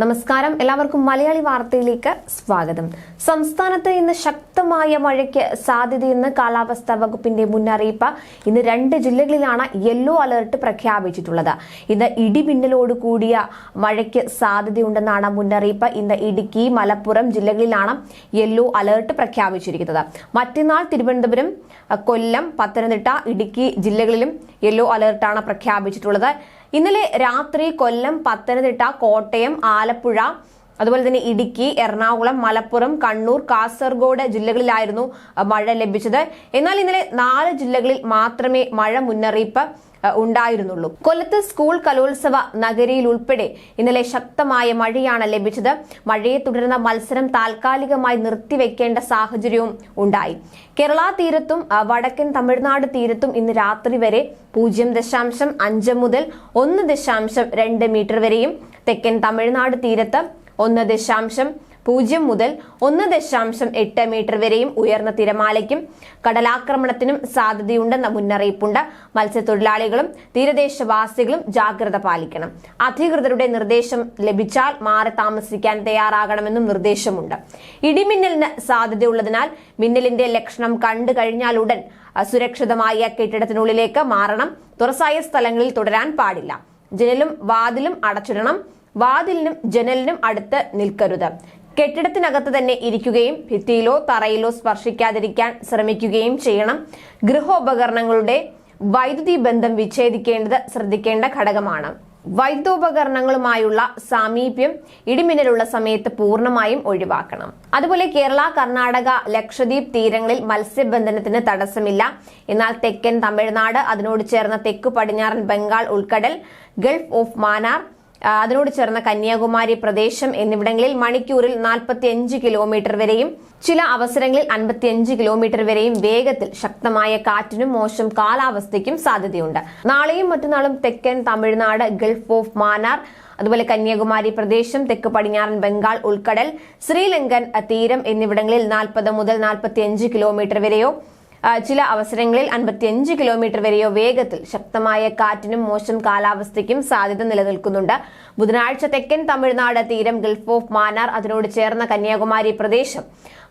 നമസ്കാരം, എല്ലാവർക്കും മലയാളി വാർത്തയിലേക്ക് സ്വാഗതം. സംസ്ഥാനത്ത് ഇന്ന് ശക്തമായ മഴയ്ക്ക് സാധ്യതയെന്ന് കാലാവസ്ഥാ വകുപ്പിന്റെ മുന്നറിയിപ്പ്. ഇന്ന് 2 ജില്ലകളിലാണ് യെല്ലോ അലർട്ട് പ്രഖ്യാപിച്ചിട്ടുള്ളത്. ഇന്ന് ഇടിമിന്നലോട് കൂടിയ മഴയ്ക്ക് സാധ്യതയുണ്ടെന്നാണ് മുന്നറിയിപ്പ്. ഇന്ന് ഇടുക്കി, മലപ്പുറം ജില്ലകളിലാണ് യെല്ലോ അലർട്ട് പ്രഖ്യാപിച്ചിരിക്കുന്നത്. മറ്റന്നാൾ തിരുവനന്തപുരം, കൊല്ലം, പത്തനംതിട്ട, ഇടുക്കി ജില്ലകളിലും യെല്ലോ അലർട്ടാണ് പ്രഖ്യാപിച്ചിട്ടുള്ളത്. ഇന്നലെ രാത്രി കൊല്ലം, പത്തനംതിട്ട, കോട്ടയം, ആലപ്പുഴ, അതുപോലെ തന്നെ ഇടുക്കി, എറണാകുളം, മലപ്പുറം, കണ്ണൂർ, കാസർഗോഡ് ജില്ലകളിലായിരുന്നു മഴ ലഭിച്ചത്. എന്നാൽ ഇന്നലെ 4 ജില്ലകളിൽ മാത്രമേ മഴ മുന്നറിയിപ്പ് ഉണ്ടായിരുന്നുള്ളൂ. കൊല്ലത്ത് സ്കൂൾ കലോത്സവ നഗരിയിൽ ഉൾപ്പെടെ ഇന്നലെ ശക്തമായ മഴയാണ് ലഭിച്ചത്. മഴയെ തുടർന്ന് മത്സരം താൽക്കാലികമായി നിർത്തിവെക്കേണ്ട സാഹചര്യവും ഉണ്ടായി. കേരള തീരത്തും വടക്കൻ തമിഴ്നാട് തീരത്തും ഇന്ന് രാത്രി വരെ 0.5 മുതൽ 1.2 മീറ്റർ വരെയും, തെക്കൻ തമിഴ്നാട് തീരത്ത് 1.0 മുതൽ 1.8 മീറ്റർ വരെയും ഉയർന്ന തിരമാലയ്ക്കും കടലാക്രമണത്തിനും സാധ്യതയുണ്ടെന്ന മുന്നറിയിപ്പുണ്ട്. മത്സ്യത്തൊഴിലാളികളും തീരദേശവാസികളും ജാഗ്രത പാലിക്കണം. അധികൃതരുടെ നിർദ്ദേശം ലഭിച്ചാൽ മാറി താമസിക്കാൻ തയ്യാറാകണമെന്നും നിർദ്ദേശമുണ്ട്. ഇടിമിന്നലിന് സാധ്യതയുള്ളതിനാൽ മിന്നലിന്റെ ലക്ഷണം കണ്ടു കഴിഞ്ഞാൽ ഉടൻ സുരക്ഷിതമായ കെട്ടിടത്തിനുള്ളിലേക്ക് മാറണം. തുറസായ സ്ഥലങ്ങളിൽ തുടരാൻ പാടില്ല. ജനലും വാതിലും അടച്ചിടണം. വാതിലിനും ജനലിനും അടുത്ത് നിൽക്കരുത്. കെട്ടിടത്തിനകത്ത് തന്നെ ഇരിക്കുകയും ഭിത്തിയിലോ തറയിലോ സ്പർശിക്കാതിരിക്കാൻ ശ്രമിക്കുകയും ചെയ്യണം. ഗൃഹോപകരണങ്ങളുടെ വൈദ്യുതി ബന്ധം വിച്ഛേദിക്കേണ്ടത് ശ്രദ്ധിക്കേണ്ട ഘടകമാണ്. വൈദ്യുതോപകരണങ്ങളുമായുള്ള സാമീപ്യം ഇടിമിന്നലുള്ള സമയത്ത് പൂർണ്ണമായും ഒഴിവാക്കണം. അതുപോലെ കേരള, കർണാടക, ലക്ഷദ്വീപ് തീരങ്ങളിൽ മത്സ്യബന്ധനത്തിന് തടസ്സമില്ല. എന്നാൽ തെക്കൻ തമിഴ്നാട്, അതിനോട് ചേർന്ന തെക്കു പടിഞ്ഞാറൻ ബംഗാൾ ഉൾക്കടൽ, ഗൾഫ് ഓഫ് മാന്നാർ, അതിനോട് ചേർന്ന കന്യാകുമാരി പ്രദേശം എന്നിവിടങ്ങളിൽ മണിക്കൂറിൽ 45 കിലോമീറ്റർ വരെയും ചില അവസരങ്ങളിൽ 55 കിലോമീറ്റർ വരെയും വേഗത്തിൽ ശക്തമായ കാറ്റിനും മോശം കാലാവസ്ഥയ്ക്കും സാധ്യതയുണ്ട്. നാളെയും മറ്റന്നാളും തെക്കൻ തമിഴ്നാട്, ഗൾഫ് ഓഫ് മാന്നാർ, അതുപോലെ കന്യാകുമാരി പ്രദേശം, തെക്ക് പടിഞ്ഞാറൻ ബംഗാൾ ഉൾക്കടൽ, ശ്രീലങ്കൻ തീരം എന്നിവിടങ്ങളിൽ 40 മുതൽ 45 കിലോമീറ്റർ വരെയോ ചില അവസരങ്ങളിൽ 55 കിലോമീറ്റർ വരെയോ വേഗത്തിൽ ശക്തമായ കാറ്റിനും മോശം കാലാവസ്ഥയ്ക്കും സാധ്യത നിലനിൽക്കുന്നുണ്ട്. ബുധനാഴ്ച തെക്കൻ തമിഴ്നാട് തീരം, ഗൾഫ് ഓഫ് മാന്നാർ, അതിനോട് ചേർന്ന കന്യാകുമാരി പ്രദേശം,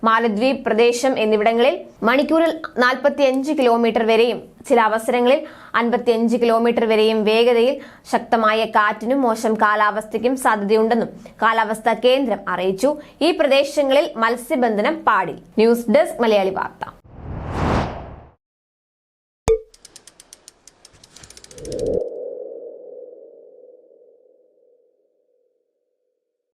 മാലദ്വീപ് പ്രദേശം എന്നിവിടങ്ങളിൽ മണിക്കൂറിൽ 45 കിലോമീറ്റർ വരെയും ചില അവസരങ്ങളിൽ 55 കിലോമീറ്റർ വരെയും വേഗതയിൽ ശക്തമായ കാറ്റിനും മോശം കാലാവസ്ഥയ്ക്കും സാധ്യതയുണ്ടെന്നും കാലാവസ്ഥാ കേന്ദ്രം അറിയിച്ചു. ഈ പ്രദേശങ്ങളിൽ മത്സ്യബന്ധനം പാടില്ല. ന്യൂസ് ഡെസ്ക്, മലയാളി വാർത്ത.